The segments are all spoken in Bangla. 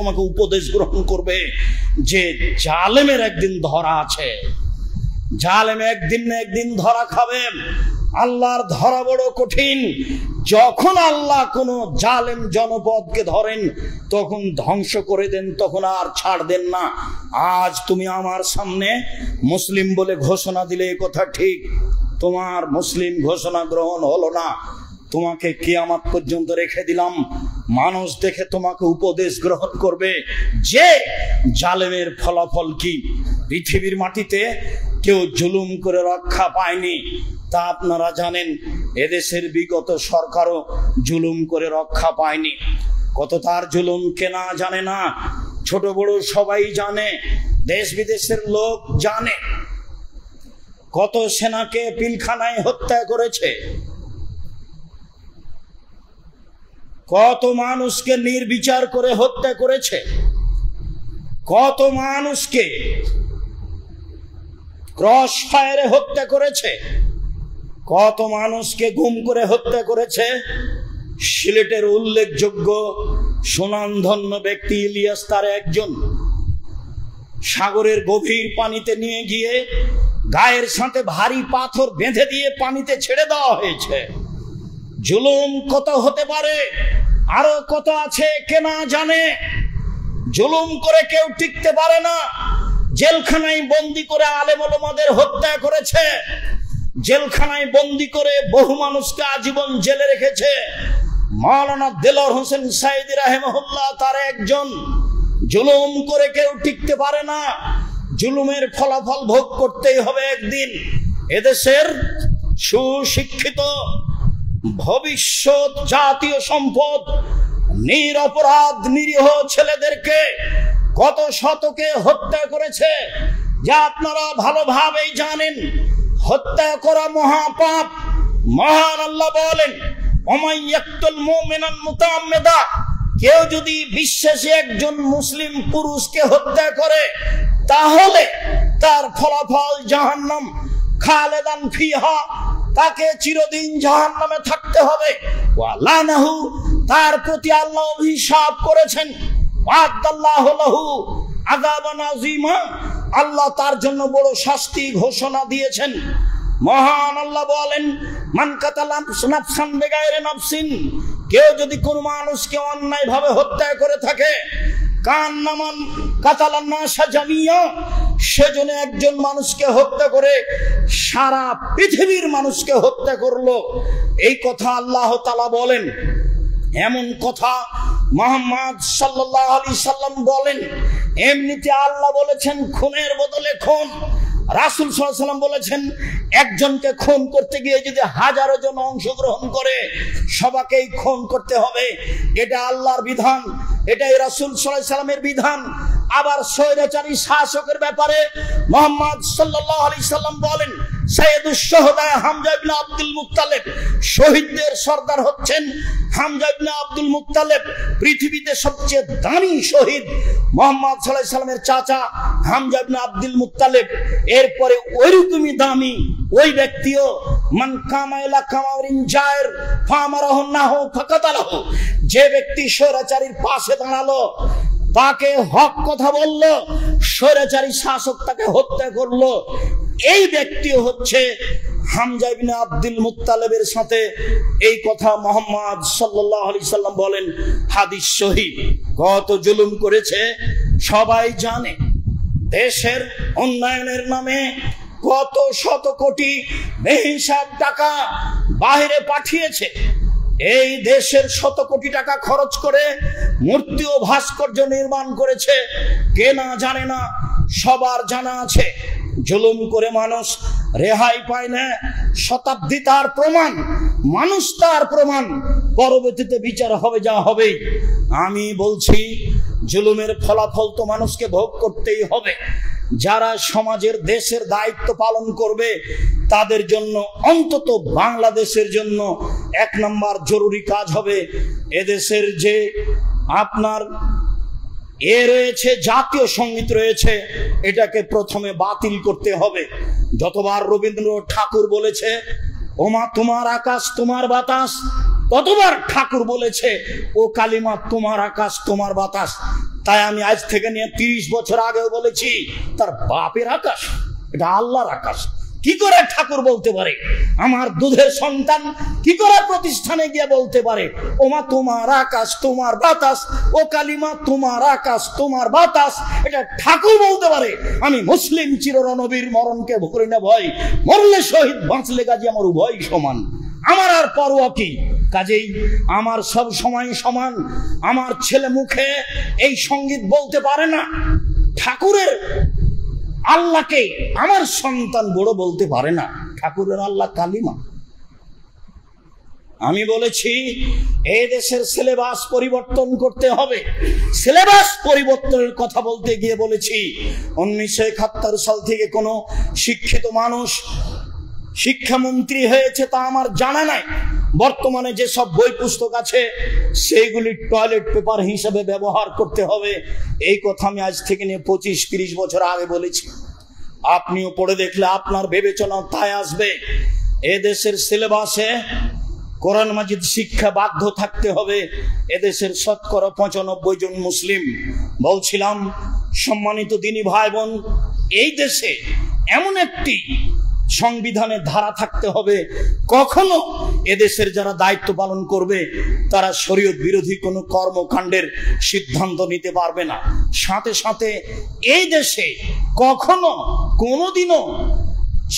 তোমাকে উপদেশ গ্রহণ করবে যে জালেমের একদিন ধরা আছে, জালেম একদিন না একদিন ধরা খাবে। আল্লাহর ধরা বড় কঠিন। যখন আল্লাহ কোন জালেম জনপদকে ধরেন তখন ধ্বংস করে দেন, তখন আর ছাড় দেন না। আজ তুমি আমার সামনে মুসলিম বলে ঘোষণা দিলে এ কথা ঠিক, তোমার মুসলিম ঘোষণা গ্রহণ হলো না, তোমাকে কিয়ামত পর্যন্ত রেখে দিলাম। মানুষ দেখে তোমাকে উপদেশ গ্রহণ করবে যে জালেমের ফলাফল কি। পৃথিবীর মাটিতে কেউ জুলুম করে রক্ষা পায়নি, তা আপনারা জানেন। এদেশের বিগত সরকারও জুলুম করে রক্ষা পায়নি। কত তার জুলুম কেনা জানে না, ছোট বড় সবাই জানে, দেশ বিদেশের লোক জানে। কত সেনাকে পিলখানায় হত্যা করেছে, কত মানুষকে নির্বিচার করে হত্যা করেছে, কত মানুষকে ক্রস ফায়ারে হত্যা করেছে, কত মানুষকে গুম করে হত্যা করেছে। সিলেটের উল্লেখযোগ্য সুনামধন্য ব্যক্তি ইলিয়াস তার একজন। সাগরের গভীর পানিতে নিয়ে গিয়ে গায়ের সাথে ভারী পাথর বেঁধে দিয়ে পানিতে ছেড়ে দেওয়া হয়েছে। জুলুম কত হতে পারে, আরো কত আছে কে না জানে। জুলুম করে কেউ টিকতে পারে না। জেলখানায় বন্দি করে আলেম ওলামাদের হত্যা করেছে, জেলখানায় বন্দি করে বহু মানুষকে আজীবন জেলে রেখেছে। মাওলানা দেলোয়ার হোসেন সাইদি রাহিমাহুল্লাহ তার একজন। জুলুম করে কেউ টিকতে পারে না, জুলুমের ফলাফল ভোগ করতেই হবে একদিন। এদেশের সুশিক্ষিত ভবিষ্যৎ জাতীয় সম্পদ নিরপরাধ নিরীহ ছেলেদেরকে কত শতকে হত্যা করেছে, যা আপনারা ভালোভাবেই জানেন। হত্যা করা মহাপাপ। মহান আল্লাহ বলেন, ওমাইয়াকতুল মুমিনান মুতাআম্মিদা, কেউ যদি বিশ্বাসী একজন মুসলিম পুরুষকে হত্যা করে তাহলে তার ফলাফল জাহান্নাম, খালেদান ফিহা, তাকে চিরদিন জাহান্নামে থাকতে হবে। ওয়া লানাহু, তার প্রতি আল্লাহ অভিশাপ করেছেন। ওয়াদাল্লাহু লাহু আযাবান আযীমা, আল্লাহ তার জন্য বড় শাস্তি ঘোষণা দিয়েছেন। মহান আল্লাহ বলেন, মান কাতালা নাফসান বিগাইরি নাফসিন, কেউ যদি কোন মানুষকে অন্যায় ভাবে হত্যা করে থাকে, কান্নামান কাতালান নাসা জামিয়া, সেজন্য একজন মানুষকে হত্যা করে সারা পৃথিবীর মানুষকে হত্যা করলো। এই কথা আল্লাহ তাআলা বলেন। এমন কথা মুহাম্মদ সাল্লাল্লাহু আলাইহি সাল্লাম বলেন। এমনিতে আল্লাহ বলেছেন খুনের বদলে খুন, রাসূল সাল্লাল্লাহু আলাইহি সাল্লাম বলেছেন একজনকে খুন করতে গিয়ে যদি হাজারো জন অংশগ্রহণ করে সবাইকেই খুন করতে হবে। এটা আল্লাহর বিধান, এটাই রাসূল সাল্লাল্লাহু আলাইহি সাল্লামের বিধান। আবার স্বৈরাচারী শাসকের ব্যাপারে মুহাম্মদ সাল্লাল্লাহু আলাইহি সাল্লাম বলেন, সাইয়্যিদুশ শুহাদা হামজা ইবনে আব্দুল মুত্তালিব, শহীদদের সর্দার হচ্ছেন হামজা ইবনে আব্দুল মুত্তালিব। পৃথিবীতে সবচেয়ে দামি শহীদ মুহাম্মদ সাল্লাল্লাহু আলাইহি সাল্লামের চাচা হামজা ইবনে আব্দুল মুত্তালিব। এরপরে ওইরকমই দামি ওই ব্যক্তিও মান কামা ইলা কামারিন জায়ের ফামারাহুন্নাহু ফাকাতালাহু, যে ব্যক্তি স্বৈরাচারীর পাশে দাঁড়ালো, তাকে হক কথা বললো, স্বৈরাচারী শাসক তাকে হত্যা করলো, এই ব্যক্তি হচ্ছে হামজা ইবনে আব্দুল মুত্তালিবের সাথে। এই কথা মুহাম্মদ সাল্লাল্লাহু আলাইহি সাল্লাম বলেন, হাদিস সহিহ। কত জুলুম করেছে সবাই জানে। দেশের উন্নয়নের নামে কত শত কোটি বেহিসাব টাকা বাইরে পাঠিয়েছে। এই দেশের শত কোটি টাকা খরচ করে মূর্তি ও ভাস্কর্য নির্মাণ করেছে, কে না জানে না, সবার জানা আছে। জুলুম করে মানুষ রেহাই পায় না, শতাব্দী তার প্রমাণ, মানুষ তার প্রমাণ। পরবর্তীতে বিচার হবে যা হবে। আমি বলছি জুলুমের ফলাফল তো মানুষকে ভোগ করতেই হবে। যারা সমাজের দেশের দায়িত্ব পালন করবে তাদের জন্য, অন্তত বাংলাদেশের জন্য 1 নম্বর জরুরি কাজ হবে এদেশের যে আপনার রয়েছে জাতীয় সঙ্গীত রয়েছে, এটাকে প্রথমে বাতিল করতে হবে। যতবার রবীন্দ্রনাথ ঠাকুর বলেছে ওমা তোমার আকাশ তোমার বাতাস, ততবার ঠাকুর বলেছে ও কালিমা তোমার আকাশ তোমার বাতাস। তাই আমি আজ থেকে নিয়ে 30 বছর আগেও বলেছি, তার বাপের আকাশ, এটা আল্লাহর আকাশ। কি করে ঠাকুর বলতে পারে? আমার দুধের সন্তান কি করে প্রতিষ্ঠানে গিয়ে বলতে পারে ওমা তোমার আকাশ তোমার বাতাস, ও কালিমা তোমার আকাশ তোমার বাতাস? এটা ঠাকুর বলতে পারে। আমি মুসলিম চিরনবীর মরণকে করি না ভয়, মরলে শহীদ বাঁচলে গাজী আমার উভয় সমান। আমার আর পরোয়া কি? কাজেই আমার সব সময় সমান। আমার ছেলে মুখে এই সঙ্গীত বলতে পারে না, ঠাকুরের আল্লাহকে আমার সন্তান বড় বলতে পারে না। ঠাকুরের আল্লাহ কালিমা। আমি বলেছি এই দেশের সিলেবাস পরিবর্তন করতে হবে। সিলেবাস পরিবর্তনের কথা বলতে গিয়ে বলেছি 1971 সাল থেকে কোনো শিক্ষিত মানুষ শিক্ষামন্ত্রী হয়েছে তা আমার জানা নাই। বর্তমানে যে সব বই পুস্তক আছে সেইগুলি টয়লেট পেপার হিসেবে ব্যবহার করতে হবে, এই কথা আমি আজ থেকে নিয়ে 25-30 বছর আগে বলেছি। আপনিও পড়ে দেখলে আপনার বিবেচনা তাই আসবে। এদেশের সিলেবাসে কোরআন মাজিদ শিক্ষা বাধ্য থাকতে হবে। এদেশের শতকরা 95 জন মুসলিম। বলছিলাম সম্মানিত দিনী ভাই বোন, এই দেশে এমন একটি সংবিধানের ধারা থাকতে হবে, কখনো এদেশের যারা দায়িত্ব পালন করবে তারা শরীয়ত বিরোধী কোনো কর্মকাণ্ডের সিদ্ধান্ত নিতে পারবে না। সাথে সাথে এই দেশে কখনো কোনোদিনও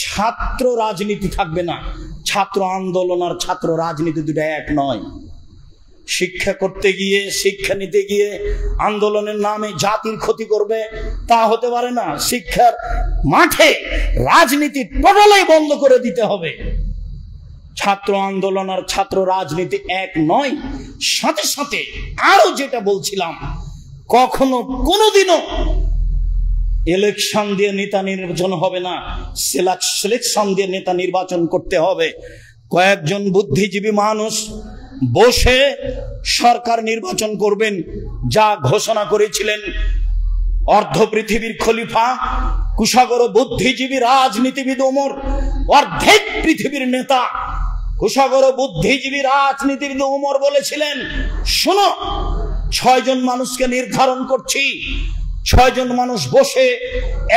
ছাত্র রাজনীতি থাকবে না। ছাত্র আন্দোলন আর ছাত্র রাজনীতি দুটো এক নয়। শিক্ষা করতে গিয়ে শিক্ষা নিতে গিয়ে আন্দোলনের নামে জাতির ক্ষতি করবে তা হতে পারে না। শিক্ষার মাঠে রাজনীতি টোটালি বন্ধ করে দিতে হবে। ছাত্র আন্দোলন আর ছাত্র রাজনীতি এক নয়। সাথে সাথে আরো যেটা বলছিলাম, কখনো কোনোদিনও ইলেকশন দিয়ে নেতা নির্বাচন হবে না, সিলেকশন দিয়ে নেতা নির্বাচন করতে হবে। কয়েকজন বুদ্ধিজীবী মানুষ বসে সরকার নির্বাচন করবেন যা ঘোষণা করেছিলেন অর্ধ পৃথিবীর খলিফা কুশাগর বুদ্ধিজীবী রাজনীতিবিদ ওমর, অর্ধেক পৃথিবীর নেতা কুশাগর বুদ্ধিজীবী রাজনীতিবিদ ওমর বলেছিলেন, শোনো 6 জন মানুষকে নির্ধারণ করছি, 6 জন মানুষ বসে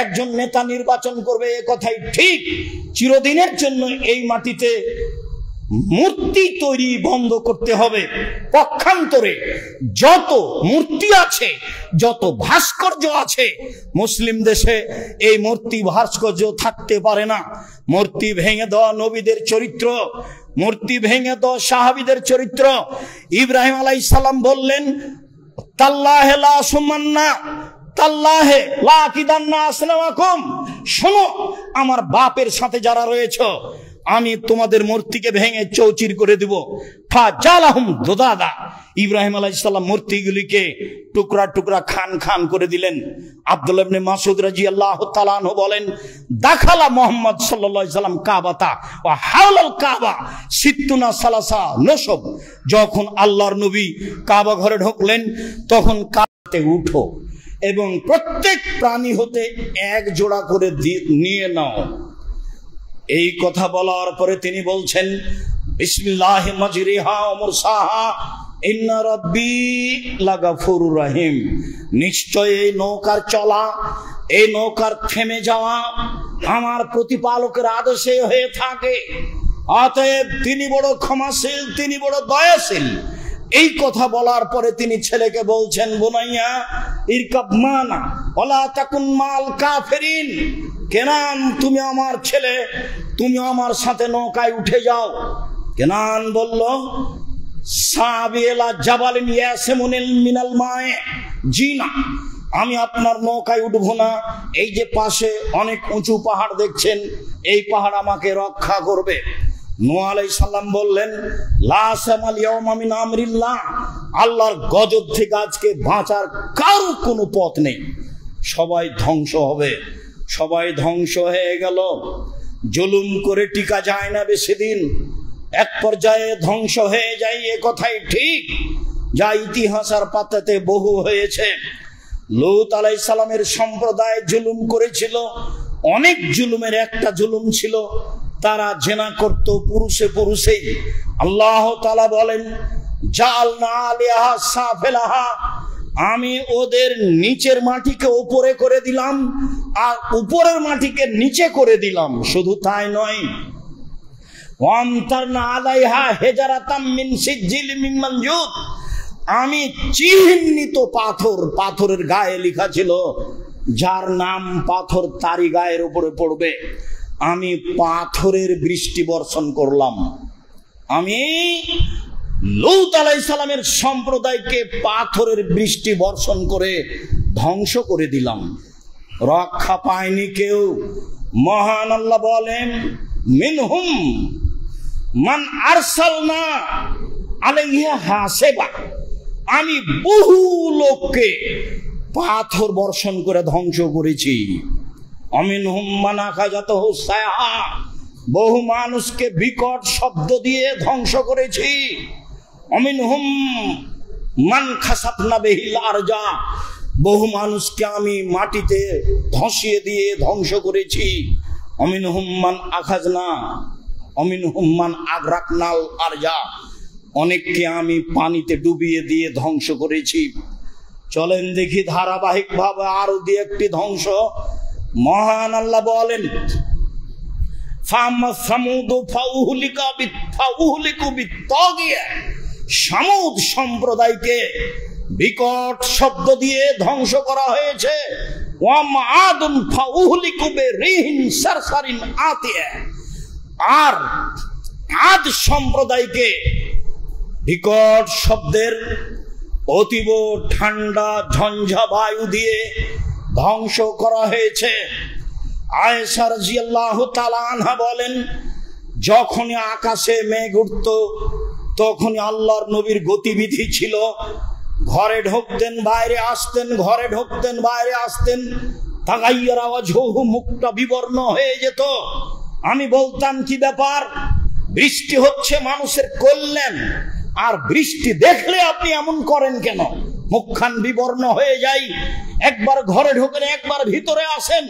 একজন নেতা নির্বাচন করবে। এ কথাই ঠিক। চিরদিনের জন্য এই মাটিতে মূর্তি তৈরি বন্ধ করতে হবে। পক্ষান্তরে যত মূর্তি আছে, যত ভাস্কর্য আছে মুসলিম দেশে, এই মূর্তি ভাস্কর্য থাকতে পারে না। মূর্তি ভেঙে দেওয়া নবীদের চরিত্র, মূর্তি ভেঙে দেওয়া সাহাবীদের চরিত্র। ইব্রাহিম আলাইহিস সালাম বললেন, তাল্লাহে লা সুমান্না তাল্লাহে লা কিদান্না আসলামাকুম, শোনো আমার বাপের সাথে যারা রয়েছে আমি তোমাদের মূর্তিকে ভেঙে চৌচির করে দেব। ফাজালাহুম দুদাদা, ইব্রাহিম আলাইহিস সালাম মূর্তিগুলিকে টুকরা টুকরা খান খান করে দিলেন। আব্দুল্লাহ ইবনে মাসউদ রাদিয়াল্লাহু তাআলা আনহু বলেন, দাখালা মুহাম্মদ সাল্লাল্লাহু আলাইহি সাল্লাম কাবাতা ওয়া হাওলাল কাবা সিত্তুনা সালাসা নসব। যখন আল্লাহর নবী কাবা ঘরে ঢুকলেন তখন কাবাতে উঠো এবং প্রত্যেক প্রাণী হতে এক জোড়া করে নিয়ে নাও। এই কথা বলার পরে তিনি বলছেন, বিসমিল্লাহি মাজরিহা ওয়া মুরসাহা ইন্না রাব্বি লাগাফুরুর রহিম। নিশ্চয় এই নৌকার চলা, এই নৌকার থেমে যাওয়া আমার প্রতিপালকের আদেশে হয়ে থাকে। অতএব তিনি বড় ক্ষমাশীল, তিনি বড় দয়াশীল। এই কথা বলার পরে তিনি ছেলেকে বলছেন, বুনাইয়া ইরকাব মানা ওয়ালা তাকুন মাল কাফিরিন। কেনান, তুমি আমার ছেলে, তুমি আমার সাথে নৌকায় উঠে যাও। কেনান বলল, সাবিলা জাবালিন ইয়াসিমুনিল মিনাল মায়ে, জি না, আমি আপনার নৌকায় উঠবো না। এই যে পাশে অনেক উঁচু পাহাড় দেখছেন, এই পাহাড় আমাকে রক্ষা করবে। নূহ আলাইহিস সালাম বললেন, লা সামাল ইয়াউমা মিন আমরিল্লাহ, আল্লাহর গজব থেকে আজকে বাঁচার কারো কোনো পথ নেই, সবাই ধ্বংস হবে। সবাই ধ্বংস হয়ে গেল। জুলুম করে টিকা যায় না বেশি দিন, এক পর্যায়ে ধ্বংস হয়ে যায়। এ কথাই ঠিক, যা ইতিহাসের পাতাতে বহু হয়েছে। লূত আলাইহিস সালামের সম্প্রদায় জুলুম করেছিল। অনেক জুলুমের একটা জুলুম ছিল, তারা জেনা করত পুরুষে পুরুষেই। আল্লাহ তাআলা বলেন, জাআলনা আলিহা সাফিলাহা, আমি ওদের নিচের মাটিকে উপরে করে দিলাম আর উপরের মাটিকে নিচে করে দিলাম। শুধু তাই নয়, ওয়ামতারনা আলাইহা হিজারাতাম মিন সিজিল মিন মানজুদ, আমি চিহ্নিত পাথরের গায়ে লেখা ছিল যার নাম পাথর তারই গায়ের উপরে পড়বে। আমি পাথরের বৃষ্টি বর্ষণ করলাম। আমি লূত আলাইহিস সালামের সম্প্রদায়কে পাথরের বৃষ্টি বর্ষণ করে ধ্বংস করে দিলাম। রক্ষা পায়নি কেউ। মহান আল্লাহ বলেন, মিনহুম মান আরসালনা আলাইহা হাসিবা, আমি বহু লোককে পাথর বর্ষণ করে ধ্বংস করেছি। অমিনহুম মান আখাযাতহু সায়হা, বহু মানুষকে বিকট শব্দ দিয়ে ধ্বংস করেছি। অমিনহুম মান খাসাফনা বিহিল আরজা, বহু মানুষকে আমি মাটিতে ধসিয়ে দিয়ে ধ্বংস করেছি। অমিনহুম মান আখাজনা অমিনহুম মান আগরাকনাল আরজা, অনেককে আমি পানিতে ডুবিয়ে দিয়ে ধ্বংস করেছি। চলেন দেখি ধারাবাহিকভাবে আরো দিয়ে একটি ধ্বংস। মহান আল্লাহ বলেন, সামুদ সম্প্রদায়কে বিকট শব্দ দিয়ে ধ্বংস করা হয়েছে। আর আদ সম্প্রদায়কে বিকট শব্দের অতীব ঠান্ডা ঝঞ্ঝা বায়ু দিয়ে ধ্বংস করা হয়েছে। আয়েশা রাদিয়াল্লাহু তাআলা আনহা বলেন, যখনই আকাশে মেঘ উঠত তখনই আল্লাহর নবীর গতিবিধি ছিল। ঘরে ঢুকতেন বাইরে আসতেন, ঘরে ঢুকতেন বাইরে আসতেন। তাগাইয়ারা ওয়াজহুহু, মুখটা বিবর্ণ হয়ে যেত। আমি বলতাম, কি ব্যাপার? বৃষ্টি হচ্ছে মানুষের কল্যাণ, আর বৃষ্টি দেখলে আপনি এমন করেন কেন? মুখখান বিবর্ণ হয়ে যায়। একবার ঘরে ঢোকেন, একবার ভিতরে আসেন।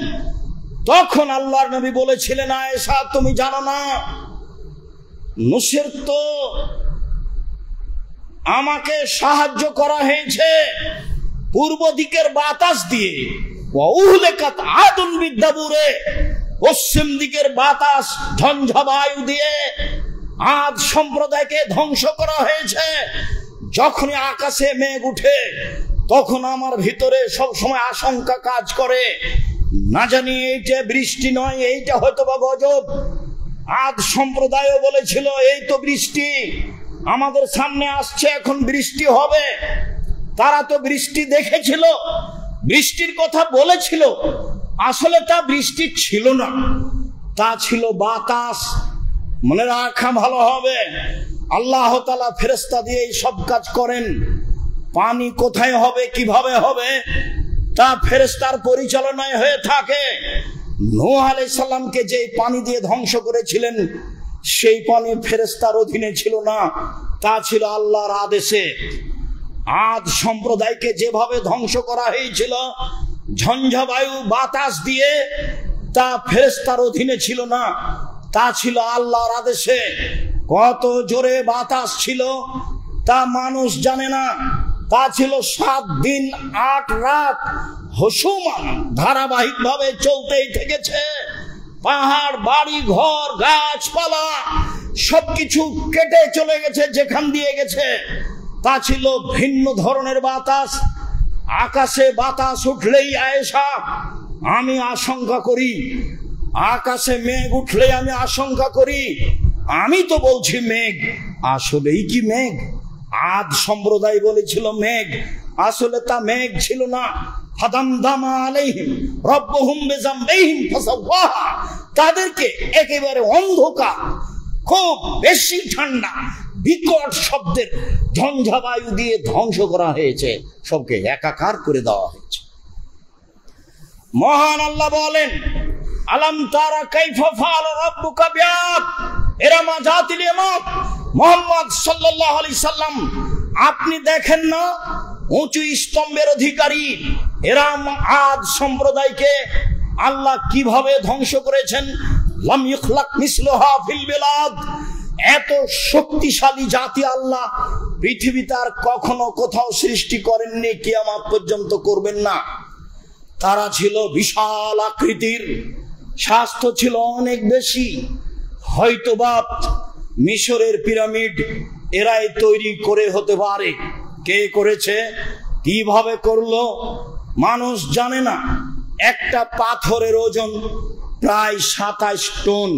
তখন আল্লাহর নবী বলেছিলেন, আয়েশা তুমি জানো না, নুসের তো আমাকে সাহায্য করা হয়েছে পূর্ব দিকের বাতাস দিয়ে। ওয়াউহলিকাত আদুন বিদ্দাবুরে, পশ্চিম দিকের বাতাস ঝঞ্ঝা বায়ু দিয়ে আদ সম্প্রদায়কে ধ্বংস করা হয়েছে। যখনই আকাশে মেঘ উঠে তখন আমার ভিতরে সব সময় আশঙ্কা কাজ করে, না জানি এইটা বৃষ্টি নয়, এইটা হয়তো বা গজব। আদ সম্প্রদায়ও বলেছিল, এই তো বৃষ্টি আমাদের সামনে আসছে, এখন বৃষ্টি হবে। তারা তো বৃষ্টি দেখেছিল, বৃষ্টির কথা বলেছিল, আসলে তা বৃষ্টি ছিল না, তা ছিল বাতাস। মনে রাখা ভালো হবে, আল্লাহ তাআলা ফেরেশতা দিয়ে এই সব কাজ করেন। পানি কোথায় হবে, কিভাবে হবে, তা ফেরেশতার পরিচালনায় হয়ে থাকে। নূহ আলাইহিস সালামকে যে পানি দিয়ে ধ্বংস করেছিলেন, সেই পানি ফেরেশতার অধীনে ছিল না, তা ছিল আল্লাহর আদেশে। আদ সম্প্রদায়কে যেভাবে ধ্বংস করা হয়েছিল ঝঞ্ঝা বায়ু বাতাস দিয়ে, তা ফেরেশতার অধীনে ছিল না, তা ছিল আল্লাহর আদেশে। কত জোরে বাতাস ছিল তা মানুষ জানে না। তা ছিল 7 দিন 8 রাত হুসুমান ধারাবাহিকভাবে চলতেই থেকেছে। পাহাড়, বাড়ি ঘর, গাছপালা সবকিছু কেটে চলে গেছে যেখান দিয়ে গেছে। তা ছিল ভিন্ন ধরনের বাতাস। আকাশে বাতাস উঠলেই আয়েশা আমি আশঙ্কা করি, আকাশে মেঘ উঠলেই আমি আশঙ্কা করি, আমি তো বলছি মেঘ, আসলেই কি মেঘ? আদ সম্প্রদায় বলেছিল মেঘ, আসলে তা মেঘ ছিল না। ফাদামদামা আলাইহিম রাব্বুহুম বিযামবিহিম ফাসাওয়াহা, তাদেরকে একেবারে অন্ধকার, খুব বেশি ঠান্ডা, বিকট শব্দের ঝঞ্ঝা বায়ু দিয়ে ধ্বংস করা হয়েছে, সবকে একাকার করে দেওয়া হয়েছে। মহান আল্লাহ বলেন, আলাম তারা কাইফা ফাআলা রাব্বুকা বিআদ ইরামা যাতিল ইমাদ। মুহাম্মদ সাল্লাল্লাহু আলাইহি সাল্লাম, আপনি দেখেন না উঁচু স্তম্ভের অধিকারী ইরাম আদ সম্প্রদায়কে আল্লাহ কিভাবে ধ্বংস করেছেন? লাম ইখলাক মিসলুহা ফিল বিলাদ, এত শক্তিশালী জাতি আল্লাহ পৃথিবীতে আর কখনো কোথাও সৃষ্টি করেননি, কিয়ামত পর্যন্ত করবেন না। তারা ছিল বিশাল আকৃতির, স্বাস্থ্য ছিল অনেক বেশি। হয়তোবা মিশরের পিরামিড এরাই তৈরি করে হতে পারে। কে করেছে, কিভাবে করলো মানুষ জানে না। একটা পাথরের ওজন প্রায় 27 টন।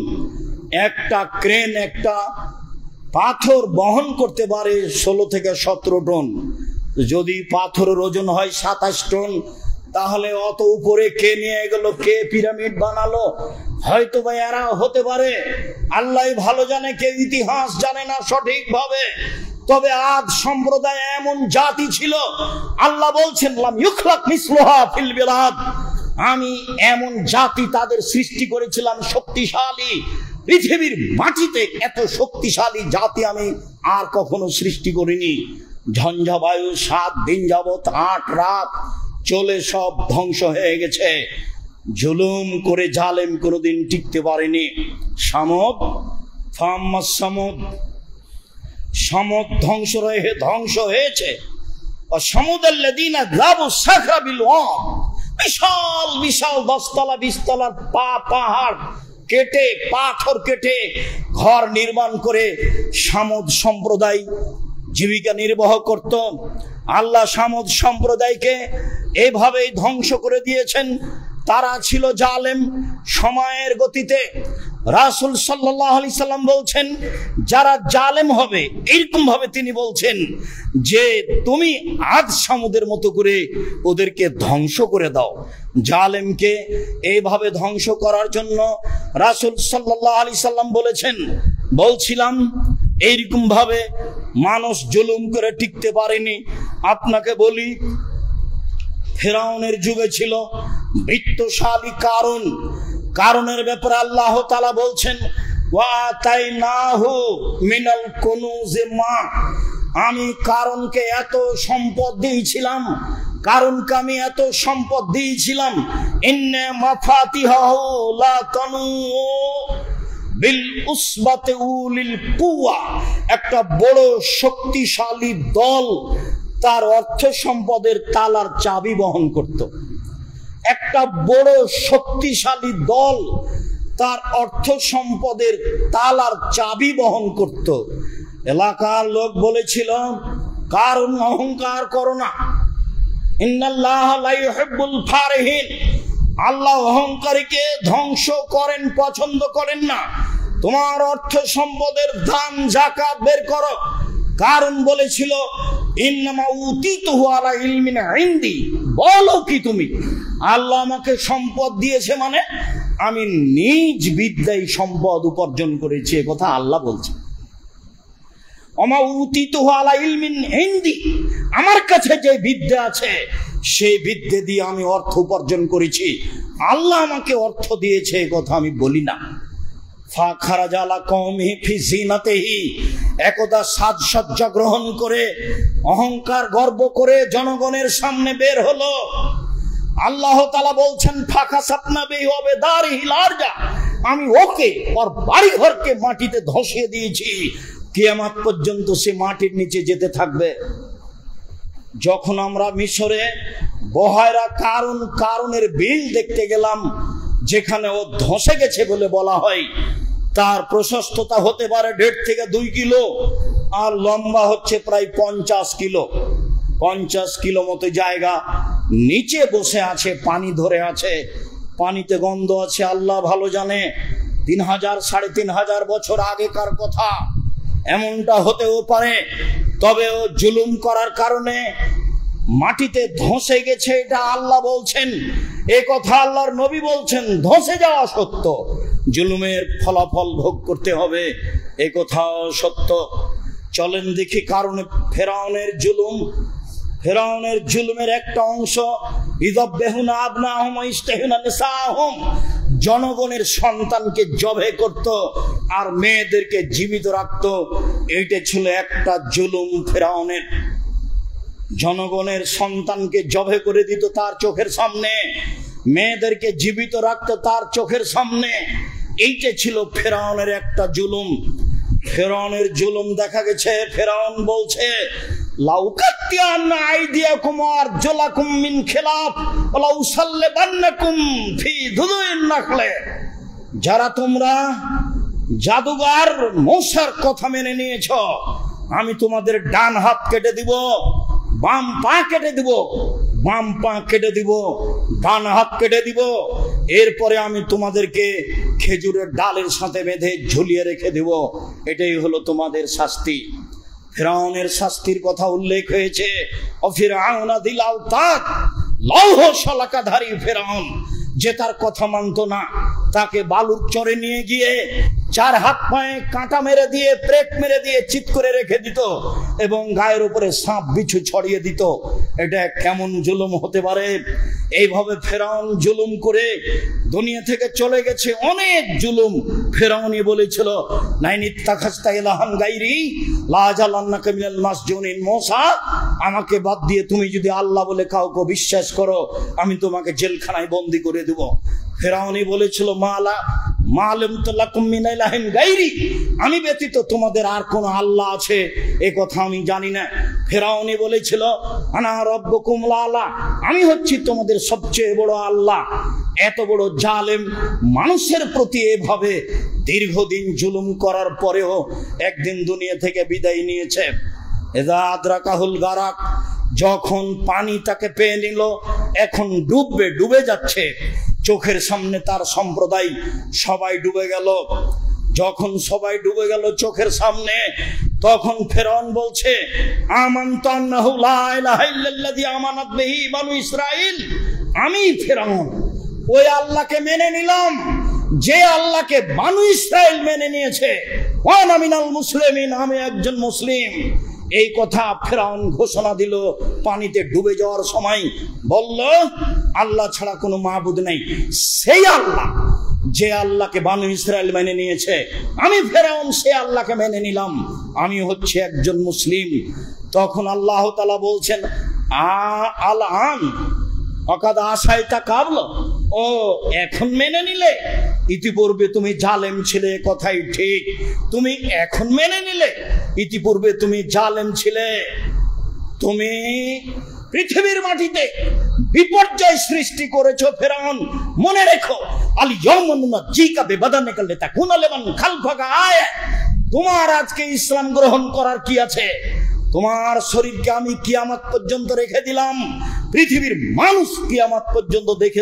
একটা ক্রেন একটা পাথর বহন করতে পারে 16 থেকে 17 টন। যদি পাথরের ওজন হয় 27 টন, তাহলে অত উপরে কে নিয়ে গেল, কে পিরামিড বানালো? হয়তো বা এরা হতে পারে, আল্লাহ ভালো জানে, কেউ ইতিহাস জানে না সঠিকভাবে। তবে আদ সম্প্রদায় এমন জাতি ছিল, আল্লাহ বলছেন লাম ইউখলাক মিসলুহা ফিল বিলাদ, আমি এমন জাতি তাদের সৃষ্টি করেছিলাম শক্তিশালী। পৃথিবীর মাটিতে এত শক্তিশালী জাতি আমি আর কখনো সৃষ্টি করিনি। ঝঞ্ঝাবায়ু 7 দিন যাবত 8 রাত চলে সব ধ্বংস হয়ে গেছে। জুলুম করে জালেম কোনোদিন টিকতে পারেনি। সমদ ধ্বংস হয়েছে। বিশাল বিশাল 10 তলা 20 তলার পাহাড় কেটে, পাথর কেটে ঘর নির্মাণ করে সামুদ সম্প্রদায় জীবিকা নির্বাহ করত। আল্লাহ সামুদ সম্প্রদায়কে এইভাবেই ধ্বংস করে দিয়েছেন। তারা ছিল জালেম। সময়ের গতিতে রাসূল সাল্লাল্লাহু আলাইহি সাল্লাম বলছেন, যারা জালেম হবে এরকম ভাবে তিনি বলছেন যে তুমি আদ সামুদের মতো করে ওদেরকে ধ্বংস করে দাও। জালেমকে এইভাবে ধ্বংস করার জন্য রাসূল সাল্লাল্লাহু আলাইহি সাল্লাম বলছিলাম এইরকম ভাবে মানুষ জুলুম করে টিকতে পারেনি। আপনাকে বলি, ফেরাউনের যুগে ছিল বৃত্তশালী কারণের ব্যাপারে আল্লাহ তাআলা বলছেন ওয়াতাইনাহু মিনাল কুনুজি মা, আমি কারণকে এত সম্পদ দিয়েছিলাম ইন্না মাফাতিহাহু লা তানু বিল উসবাতি উলিল কুওয়া, একটা বড় শক্তিশালী দল তার অর্থ সম্পদের তালার চাবি বহন করত। একটা বড় শক্তিশালী দল তার অর্থ সম্পদের তালার চাবি বহন করত। এলাকার লোক বলেছিল, কারণ অহংকার করো না, ইন্নাল্লাহা লা ইউহিব্বুল ফারিহিন, আল্লাহ অহংকারীকে ধ্বংস করেন, পছন্দ করেন না। তোমার অর্থ সম্পদের দান যাকাত বের করো। কারণ বলেছিল ইন্নামা উতিতুহু আলা ইলমিন ইনদি, বলো কি তুমি আল্লাহ আমাকে সম্পদ দিয়েছে মানে আমি নিজ বিদ্যায় সম্পদ উপার্জন করেছি, এ কথা আল্লাহ বলছে। ওমা উতিতুহু আলা ইলমিন ইনদি, আমার কাছে যে বিদ্যা আছে সেই বিদ্যা দিয়ে আমি অর্থ উপার্জন করেছি, আল্লাহ আমাকে অর্থ দিয়েছে, এ কথা আমি বলি না। একদা সাজসজ্জা গ্রহণ করে অহংকার গর্ব করে জনগণের সামনে বের হলো। আল্লাহ তাআলা বলছেন ফাখাসাফনা বিহি ওয়া বিদারিহিল আরজা, আমি ওকে ওর বাড়ি ঘরকে মাটিতে ধসিয়ে দিয়েছি, কিয়ামত পর্যন্ত সে মাটির নিচে যেতে থাকবে। যখন আমরা মিশরে বহায়রা কারণের বিল দেখতে গেলাম, যেখানে ও ধসে গেছে বলে বলা হয়, তার প্রশস্ততা হতে পারে 1.5 থেকে 2 কিলো আর লম্বা হচ্ছে প্রায় 50 কিলো। 50 কিলো মতো জায়গা নিচে বসে আছে, পানি ধরে আছে, পানিতে গন্ধ আছে, আল্লাহ ভালো জানে। 3000 3500 বছর আগেকার কথা, এমনটা হতেও পারে। তবে ও জুলুম করার কারণে মাটিতে ধসে গেছে, এটা আল্লাহ বলছেন। এ কথা আল্লাহর নবী বলছেন। ধসে যাওয়া সত্য, জুলুমের ফলাফল ভোগ করতে হবে, এ কথাও সত্য। চলেন দেখি কারণে ফেরাউনের জুলুমের একটা অংশ, ইযাবহুনা আবনাহুম ওয়া ইস্তাহুনা নিসাহুম, জনগণের সন্তানকে জবে করত আর মেয়েদেরকে জীবিত রাখত। এইটা ছিল একটা জুলুম ফেরাউনের। জনগণের সন্তানকে জবে করে দিত তার চোখের সামনে, মেয়েদেরকে জীবিত রাখত তার চোখের সামনে। এইটা ছিল ফেরাউনের একটা জুলুম। ফেরাউনের জুলুম দেখা গেছে। ফেরাউন বলছে লাউকাত্তিয়ান্না আইদিয়াকুম ওয়া আরজুলাকুম মিন খিলাফ ওয়া লাউসাল্লিবান্নাকুম ফি দুদুইন নাখলে। যারা তোমরা জাদুগার মূসার কথা মেনে নিয়েছ, আমি তোমাদের ডান হাত কেটে দিব, বাম পা কেটে দিব, বাম পা কেটে দিব, ডান হাত কেটে দিব। এরপরে আমি তোমাদেরকে খেজুরের ডালের সাথে বেঁধে ঝুলিয়ে রেখে দেব। এটাই হলো তোমাদের শাস্তি। ফেরাউনের শাস্তির কথা উল্লেখ হয়েছে। অফিরাউনা দিল আওতাদ, লৌহ শলাকাধারী ফেরাউন, যে তার কথা মানত না, তাকে বালুর চরে নিয়ে গিয়ে 4 হাত পায়ে কাঁটা মেরে দিয়ে, প্রেক মেরে দিয়ে চিৎ করে রেখে দিত এবং গায়ের উপরে সাপ বিছু ছড়িয়ে দিত। এটা কেমন জুলুম হতে পারে? এইভাবে ফেরাউন জুলুম করে দুনিয়া থেকে চলে গেছে। অনেক জুলুম। ফেরাউনই বলেছিল নাইনিত্তাখাস্তা ইলাহান গায়রি লাজালান্নাকা মিনাল মাসজুনিন, মূসা আমাকে বাদ দিয়ে তুমি যদি আল্লাহ বলে কাউকে বিশ্বাস করো, আমি তোমাকে জেলখানায় বন্দি করে দেব। ফেরাউনই বলেছিল মালাম তালাকুম মিন ইলাহিন গায়রি, আমি ব্যতীত তোমাদের আর কোন আল্লাহ আছে এ কথা আমি জানি না। ফেরাউনই বলেছিল আনা রাব্বুকুম লালা, আমি হচ্ছি তোমাদের সবচেয়ে বড় আল্লাহ। এত বড় জালেম মানুষের প্রতি এভাবে দীর্ঘদিন জুলুম করার পরেও একদিন দুনিয়া থেকে বিদায় নিয়েছে। এযা আদরাকাহুল গারাক, যখন পানি তাকে পেয়ে নিল, এখন ডুবে যাচ্ছে। চোখের সামনে তার সম্প্রদায় সবাই ডুবে গেল। যখন সবাই ডুবে গেল চোখের সামনে, তখন ফেরাউন বলছে আমানতু আন্নাহু লা ইলাহা ইল্লাল্লাযী আমানাত বিহি বানু ইসরাঈল, আমি ফেরাউন ওই আল্লাহকে মেনে নিলাম যে আল্লাহকে বানু ইসরাঈল মেনে নিয়েছে। ওয়া আনা মিনাল মুসলিমিন, আমি একজন মুসলিম। এই কথা ফেরাউন ঘোষণা দিল পানিতে ডুবে যাওয়ার সময়। বলল আল্লাহ ছাড়া কোনো মাবুদ নেই। সেই আল্লাহ যে আল্লাহকে বানু ইসরাঈল মেনে নিয়েছে, আমি ফেরাউন সে আল্লাহকে মেনে নিলাম, আমি হচ্ছে একজন মুসলিম। তখন আল্লাহ তাআলা বলছেন আলআন অকাদ আশাইতা কাবল, ও এখন মেনে নিলে? ইতিপূর্বে তুমি জালেম ছিলে, কথাই ঠিক, তুমি এখন মেনে নিলে। ইতিপূর্বে তুমি জালেম ছিলে, তুমি পৃথিবীর মাটিতে বিপর্যয় সৃষ্টি করেছো ফেরাউন। মনে রেখো আল ইয়াউমা নুনাজ্জিকা বিবাদানিকা লিতাকুনা লিমান খালফাকা আয়া, তোমার আজকে ইসলাম গ্রহণ করার কি আছে? তোমার শরীরকে আমি কিয়ামত পর্যন্ত রেখে দিলাম, পৃথিবীর মানুষ কিয়ামত পর্যন্ত দেখে